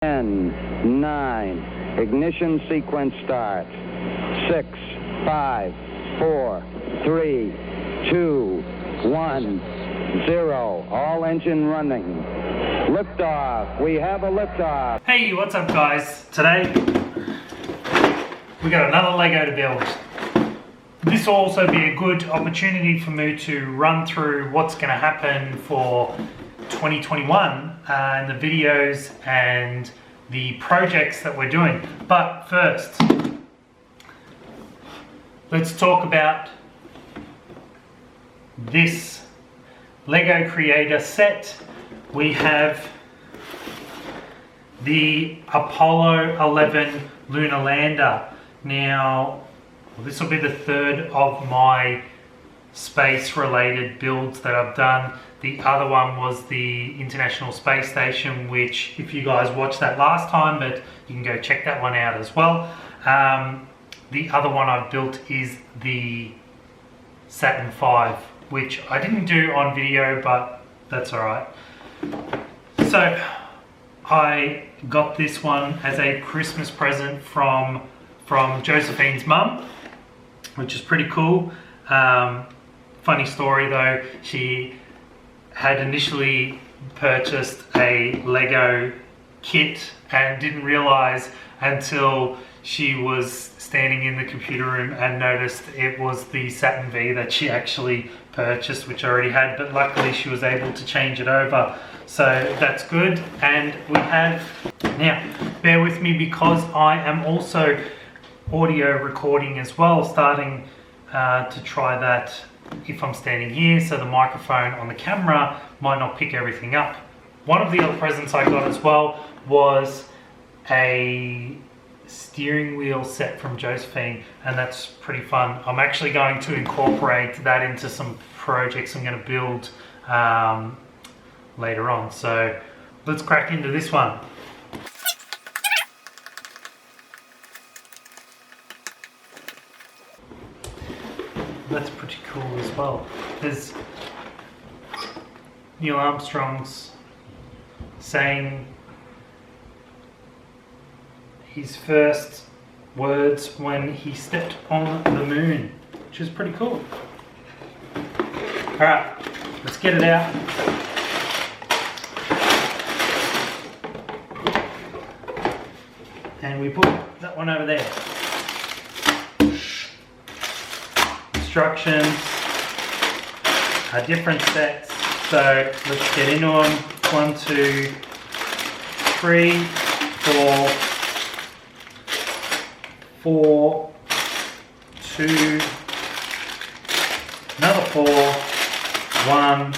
10, 9, ignition sequence start. 6, 5, 4, 3, 2, 1, 0. All engine running. Liftoff. We have a liftoff. Hey, what's up guys? Today we got another Lego to build. This will also be a good opportunity for me to run through what's going to happen for 2021 and the videos and the projects that we're doing. But first, let's talk about this Lego Creator set. We have the Apollo 11 Lunar Lander. Now, this will be the third of my space related builds that I've done. The other one was the International Space Station, which if you guys watched that last time, but you can go check that one out as well. The other one I've built is the Saturn V, which I didn't do on video, but that's alright. So I got this one as a Christmas present from Josephine's mum, which is pretty cool. Funny story though, she had initially purchased a Lego kit and didn't realize until she was standing in the computer room and noticed it was the Saturn V that she actually purchased, which I already had, but luckily she was able to change it over, so that's good. And we have, now bear with me because I am also audio recording as well, starting to try that if I'm standing here, so the microphone on the camera might not pick everything up. One of the other presents I got as well was a steering wheel set from Josephine, and that's pretty fun. I'm actually going to incorporate that into some projects I'm going to build later on. So let's crack into this one. That's pretty cool as well. There's Neil Armstrong's saying his first words when he stepped on the moon, which is pretty cool. Alright, let's get it out. And we put that one over there. Instructions are different sets, so let's get into them. 1, 2, 3, 4, 4, 2, another 4, 1,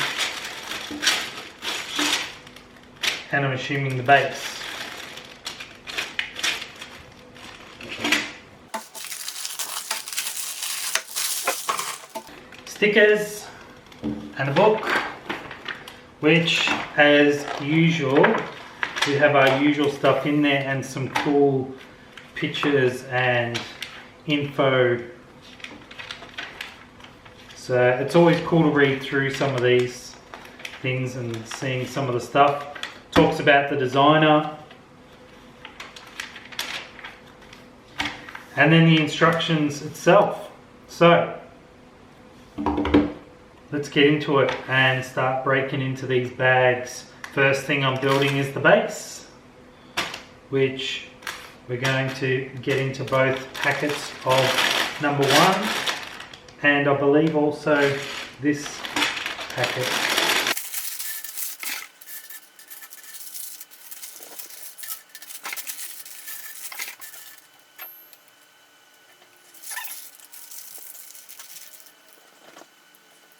and I'm assuming the base. Stickers and a book, which as usual we have our usual stuff in there and some cool pictures and info. So it's always cool to read through some of these things and seeing some of the stuff. Talks about the designer and then the instructions itself. So let's get into it and start breaking into these bags. First thing I'm building is the base, which we're going to get into both packets of number 1 and I believe also this packet.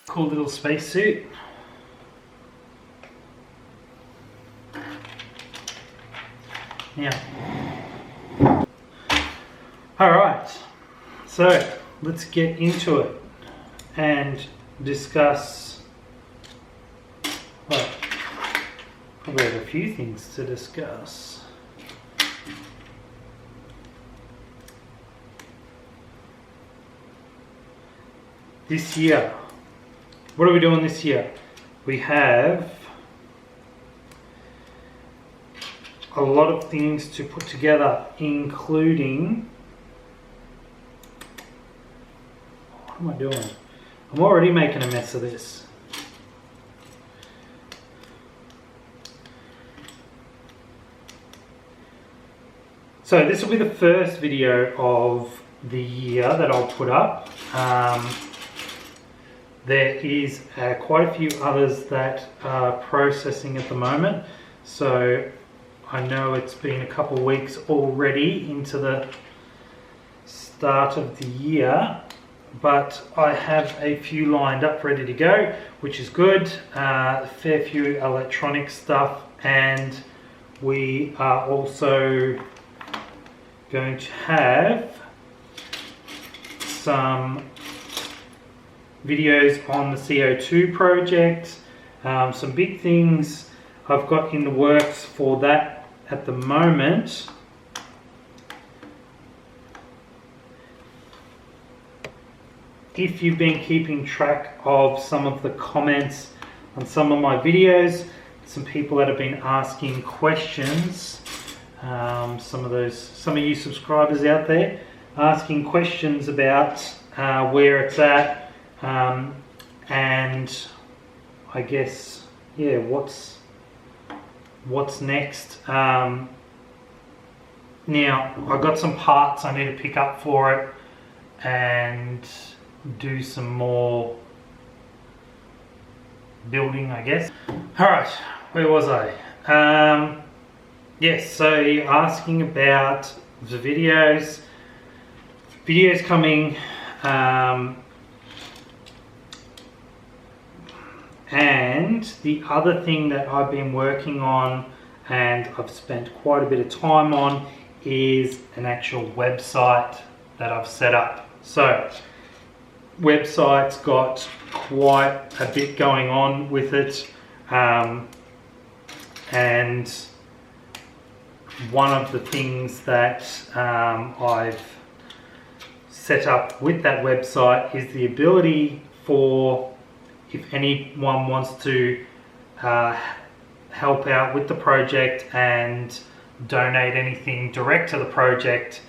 Cool little space suit. Now, alright, so let's get into it and discuss, well, probably have a few things to discuss. This year, what are we doing this year? We have a lot of things to put together, including, what am I doing? I'm already making a mess of this. So this will be the first video of the year that I'll put up. There is quite a few others that are processing at the moment. So I know it's been a couple of weeks already into the start of the year, but I have a few lined up ready to go, which is good. A fair few electronic stuff, and we are also going to have some videos on the CO2 project, some big things I've got in the works for that at the moment. If you've been keeping track of some of the comments on some of my videos, some people that have been asking questions, some of you subscribers out there asking questions about where it's at, and I guess, yeah, what's next. Now I've got some parts I need to pick up for it and do some more building, I guess. Alright, where was I? Yes, so you're asking about the videos coming, and the other thing that I've been working on and I've spent quite a bit of time on is an actual website that I've set up. So website's got quite a bit going on with it, and one of the things that I've set up with that website is the ability for, if anyone wants to help out with the project and donate anything direct to the project.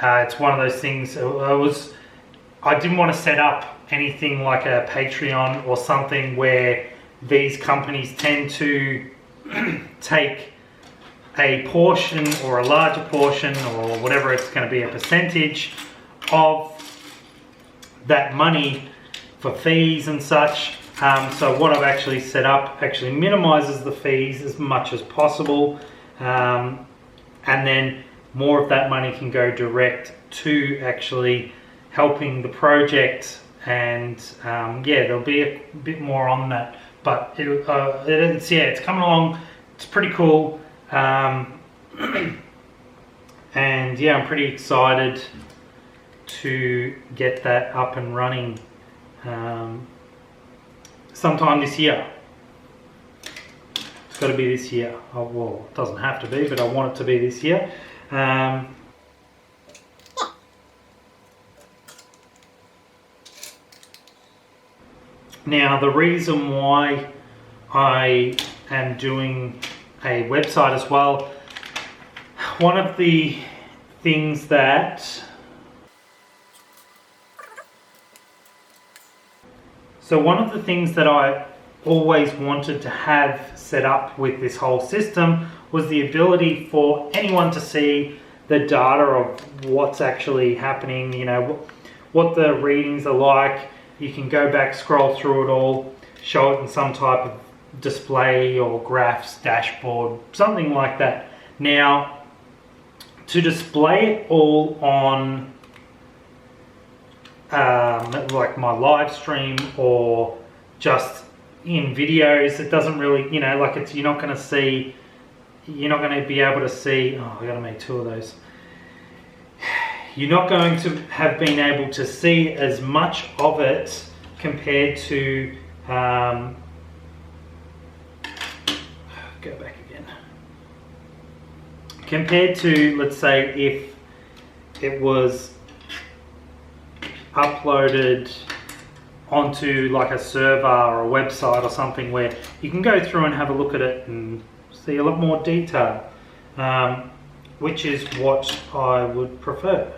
It's one of those things, I didn't want to set up anything like a Patreon or something where these companies tend to take a portion or a larger portion or whatever, it's going to be a percentage of that money for fees and such. So what I've actually set up actually minimizes the fees as much as possible, and then more of that money can go direct to actually helping the project, and yeah, there'll be a bit more on that, but it's coming along. It's pretty cool, and yeah, I'm pretty excited to get that up and running sometime this year. It's got to be this year. Oh, well, it doesn't have to be, but I want it to be this year. Now, the reason why I am doing a website as well, one of the things that I always wanted to have set up with this whole system was the ability for anyone to see the data of what's actually happening, you know, what the readings are like. You can go back, scroll through it all, show it in some type of display or graphs, dashboard, something like that. Now, to display it all on like my live stream or just in videos, it doesn't really, you know, like you're not going to be able to see, oh, I gotta make two of those. You're not going to have been able to see as much of it compared to, go back again. Compared to, let's say, if it was uploaded onto like a server or a website or something where you can go through and have a look at it and see a lot more detail. which is what I would prefer.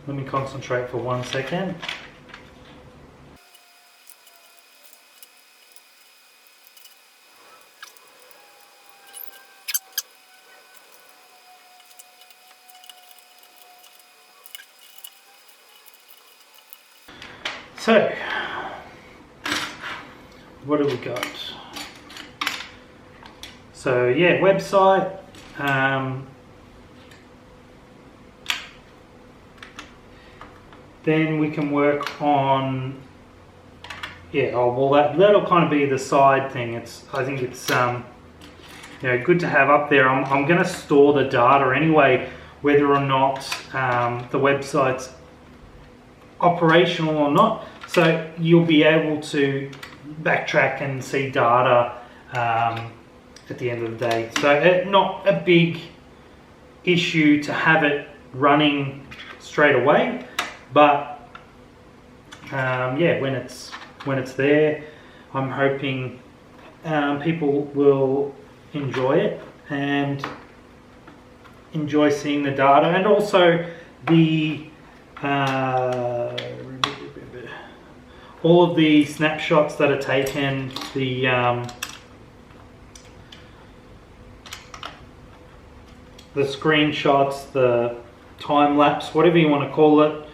Let me concentrate for 1 second. So, what have we got? So yeah, website. Then we can work on, yeah, oh, well that'll kind of be the side thing. I think it's good to have up there. I'm going to store the data anyway, whether or not the website's operational or not. So you'll be able to backtrack and see data at the end of the day. So not a big issue to have it running straight away, but yeah, when it's there, I'm hoping people will enjoy it and enjoy seeing the data, and also the all of the snapshots that are taken, the screenshots, the time lapse, whatever you want to call it,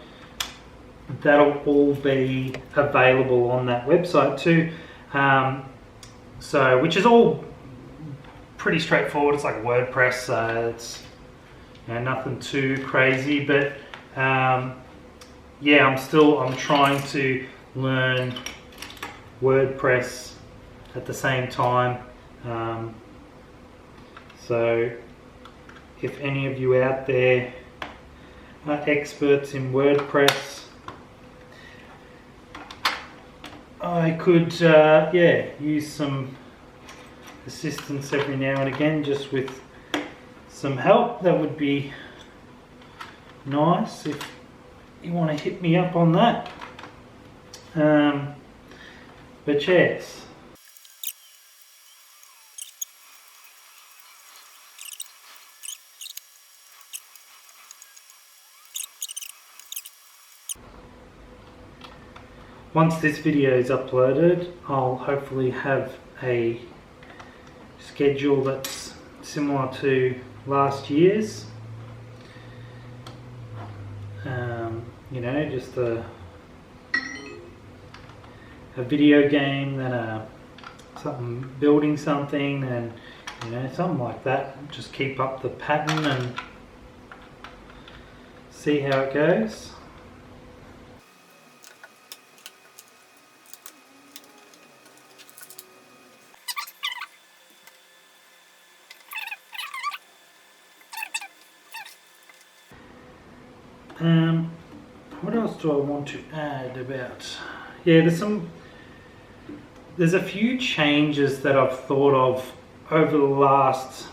that'll all be available on that website too. So, which is all pretty straightforward. It's like WordPress, so it's nothing too crazy. But yeah, I'm trying to learn WordPress at the same time. So if any of you out there are experts in WordPress, I could yeah, use some assistance every now and again, just with some help. That would be nice if you want to hit me up on that. But yes. Once this video is uploaded, I'll hopefully have a schedule that's similar to last year's. You know, just a video game, then something, building something, and you know, something like that. Just keep up the pattern and see how it goes. What else do I want to add about? Yeah, there's a few changes that I've thought of over the last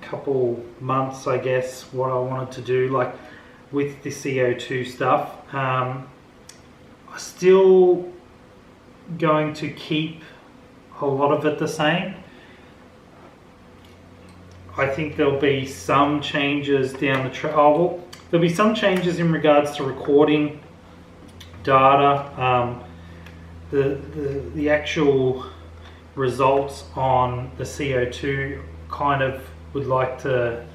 couple months, I guess, what I wanted to do, like with the CO2 stuff. I'm still going to keep a lot of it the same. I think there'll be some changes down the track. Oh, well, there'll be some changes in regards to recording data. The actual results on the CO2 kind of would like to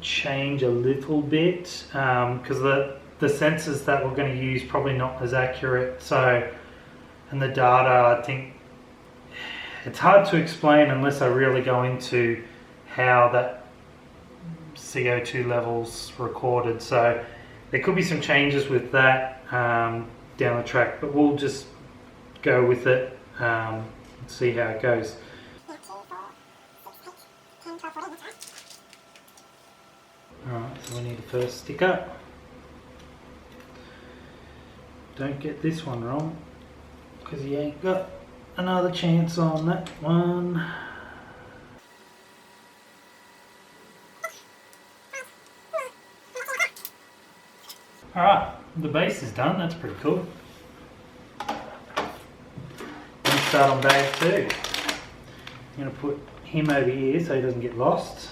change a little bit, because the sensors that we're going to use probably not as accurate. So, and the data, I think it's hard to explain unless I really go into how that CO2 levels recorded. So there could be some changes with that down the track, but we'll just go with it and see how it goes. Alright, so we need a first sticker. Don't get this one wrong, because you ain't got another chance on that one. Alright, the base is done. That's pretty cool. Let's start on bag 2. I'm going to put him over here so he doesn't get lost.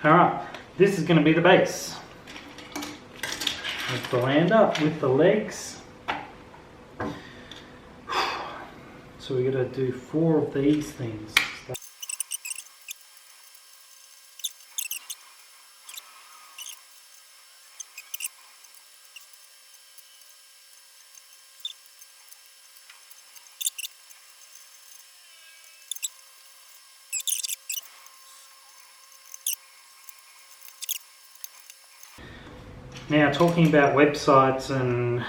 Alright, this is going to be the base. With the lander, with the legs. So we're going to do 4 of these things. Now, talking about websites and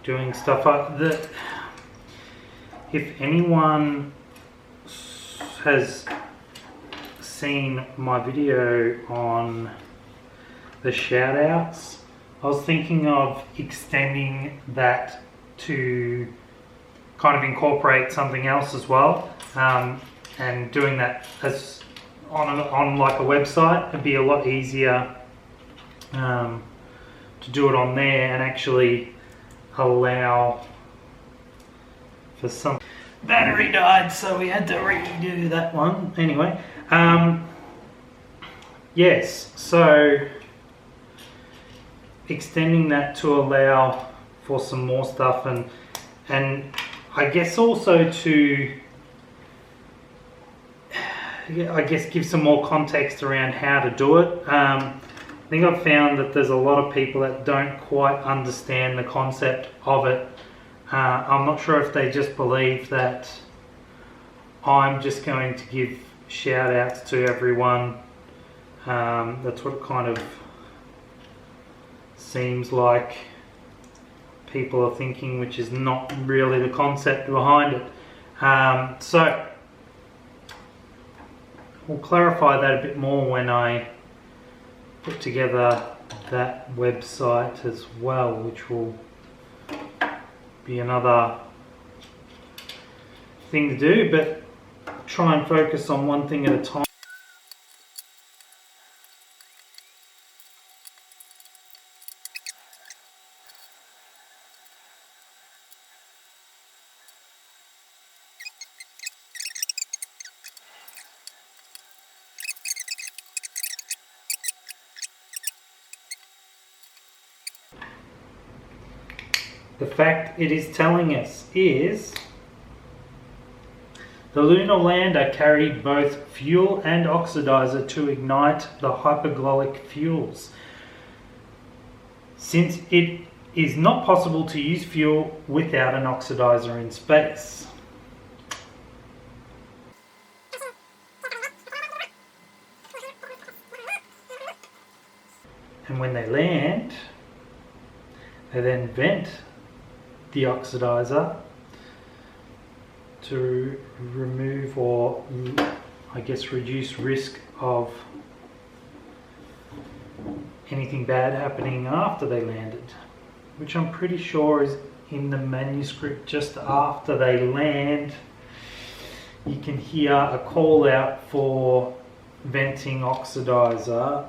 doing stuff like that, if anyone has seen my video on the shout outs, I was thinking of extending that to kind of incorporate something else as well, and doing that as on like a website. It'd be a lot easier to do it on there and actually allow for some. Battery died, so we had to redo that one. Anyway, yes, so extending that to allow for some more stuff, and I guess also to give some more context around how to do it. I think I've found that there's a lot of people that don't quite understand the concept of it. I'm not sure if they just believe that I'm just going to give shout outs to everyone. That's what it kind of seems like people are thinking, which is not really the concept behind it. So we'll clarify that a bit more when I put together that website as well, which will be another thing to do, but try and focus on one thing at a time. The fact it is telling us is the Lunar Lander carried both fuel and oxidizer to ignite the hypergolic fuels. Since it is not possible to use fuel without an oxidizer in space. And when they land, they then vent the oxidizer to remove, or I guess reduce, risk of anything bad happening after they landed, which I'm pretty sure is in the manuscript. Just after they land, you can hear a call out for venting oxidizer.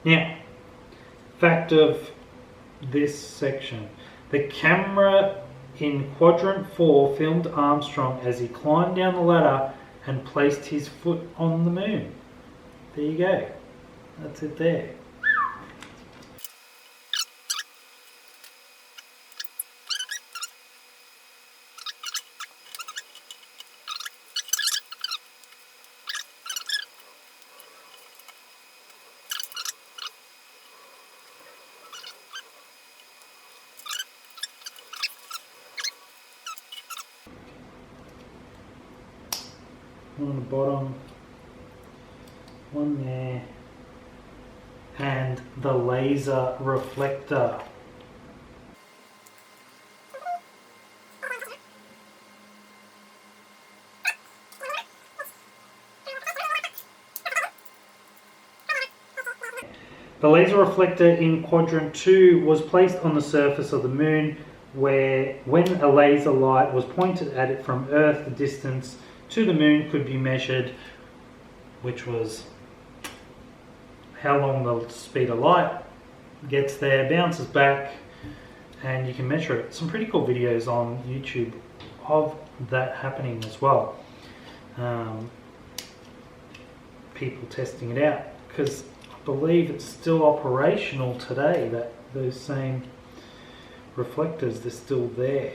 Now, fact of this section. The camera in quadrant 4 filmed Armstrong as he climbed down the ladder and placed his foot on the moon. There you go. That's it there. On the bottom, One there. And the laser reflector. The laser reflector in quadrant 2 was placed on the surface of the moon, where when a laser light was pointed at it from Earth, the distance to the moon could be measured, which was how long the speed of light gets there, bounces back, and you can measure it. Some pretty cool videos on YouTube of that happening as well. People testing it out, because I believe it's still operational today, that those same reflectors, they're still there.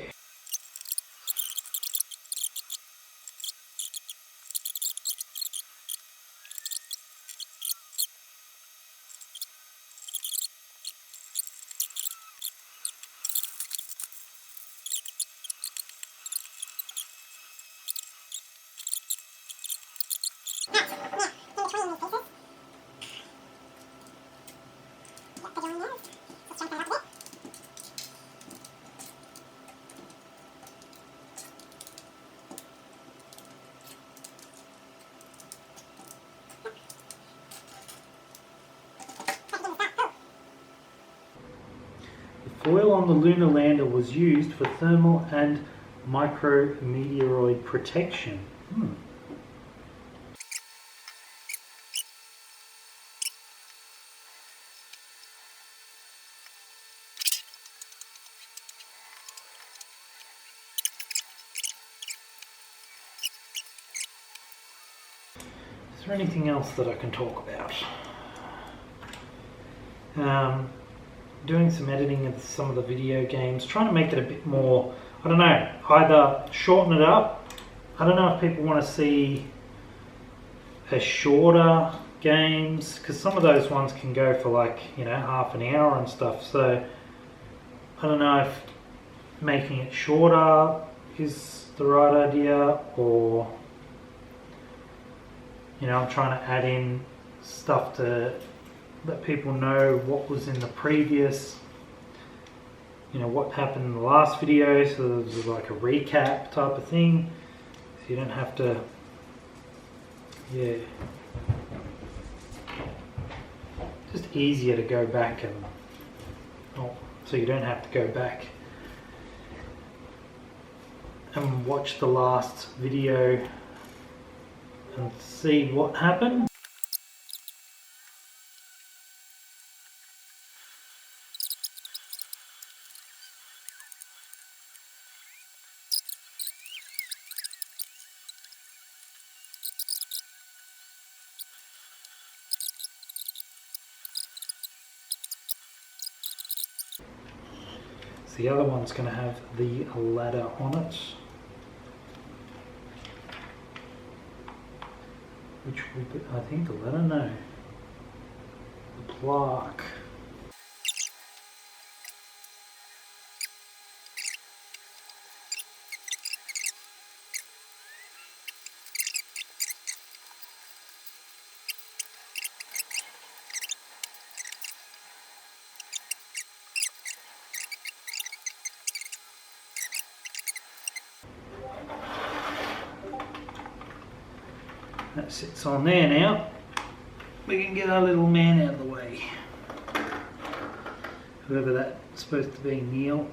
The foil on the Lunar Lander was used for thermal and micrometeoroid protection. Is there anything else that I can talk about? Doing some editing of some of the video games, trying to make it a bit more, I don't know, either shorten it up. I don't know if people want to see a shorter games, because some of those ones can go for like, you know, half an hour and stuff. So I don't know if making it shorter is the right idea, or, you know, I'm trying to add in stuff to let people know what was in the previous, you know, what happened in the last video, so there's like a recap type of thing, so you don't have to, yeah, just easier to go back and, oh, so you don't have to go back and watch the last video and see what happened. So the other one's going to have the ladder on it, which will be, I think, the ladder, no, the plaque. That sits on there now. We can get our little man out of the way. Whoever that's supposed to be, Neil.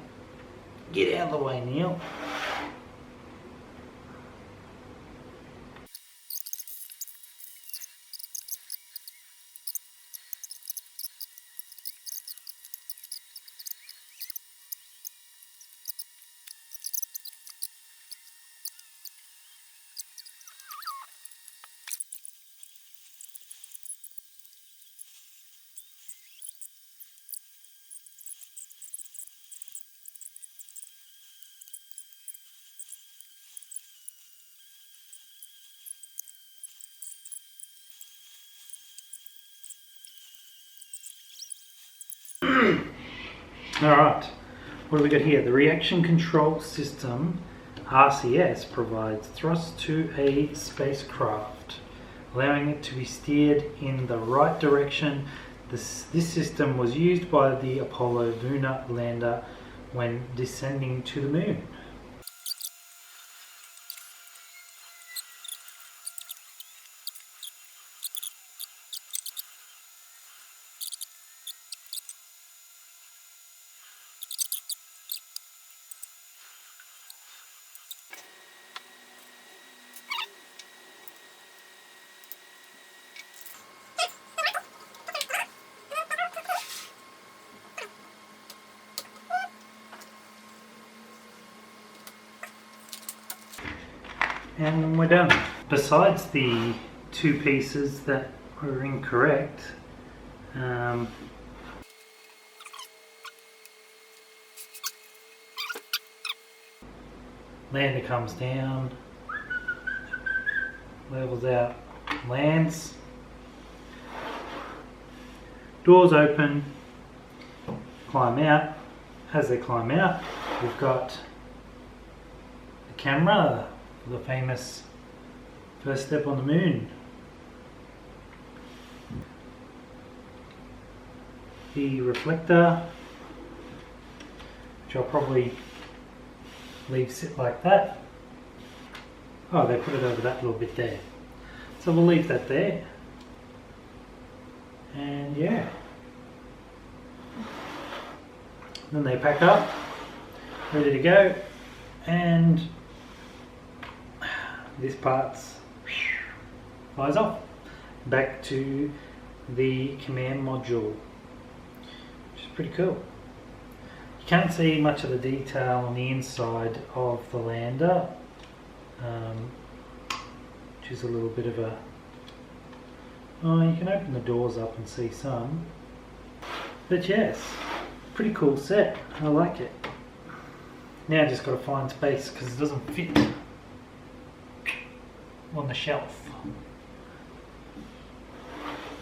Get out of the way, Neil. Alright, what do we got here? The reaction control system, RCS, provides thrust to a spacecraft. allowing it to be steered in the right direction. This system was used by the Apollo Lunar Lander when descending to the moon. And we're done. Besides the two pieces that were incorrect, lander comes down, levels out, lands, doors open, climb out. As they climb out, we've got the camera, the famous first step on the moon. The reflector, which I'll probably leave sit like that. Oh, they put it over that little bit there. So we'll leave that there. And yeah. Then they pack up, ready to go, and this part's flies off back to the command module, which is pretty cool. You can't see much of the detail on the inside of the lander, which is a little bit of a... Oh, you can open the doors up and see some, but yes, pretty cool set. I like it. Now I just got to find space because it doesn't fit on the shelf.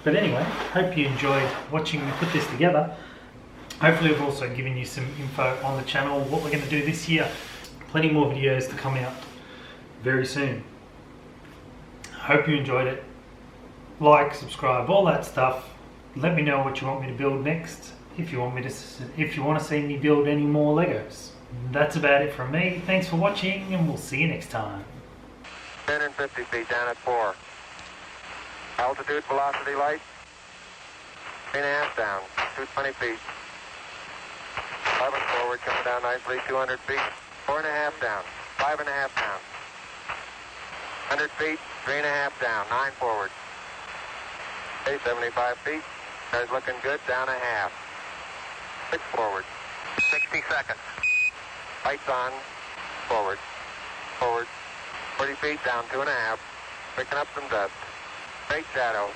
But anyway, hope you enjoyed watching me put this together. Hopefully I've also given you some info on the channel, what we're going to do this year. Plenty more videos to come out very soon. Hope you enjoyed it. Like, subscribe, all that stuff. Let me know what you want me to build next. If you want to see me build any more Legos. That's about it from me. Thanks for watching, and we'll see you next time. 150 feet down at 4. Altitude, velocity, light. 3.5 down, 220 feet. 11 forward, coming down nicely, 200 feet. 4.5 down, 5.5 down. 100 feet, 3.5 down, 9 forward. Okay, 75 feet. Car's looking good, down a half. 6 forward. 60 seconds. Lights on, forward. Forward. 40 feet down, 2.5. Picking up some dust. Straight shadow.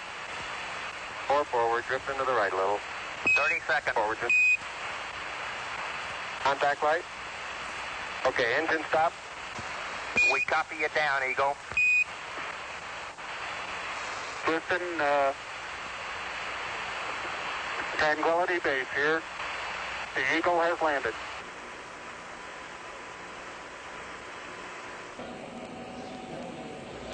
4 forward, drift into the right a little. 30 seconds. Forward. Contact light. Okay, engine stop. We copy you down, Eagle. Listen, Tranquility Base here. The Eagle has landed.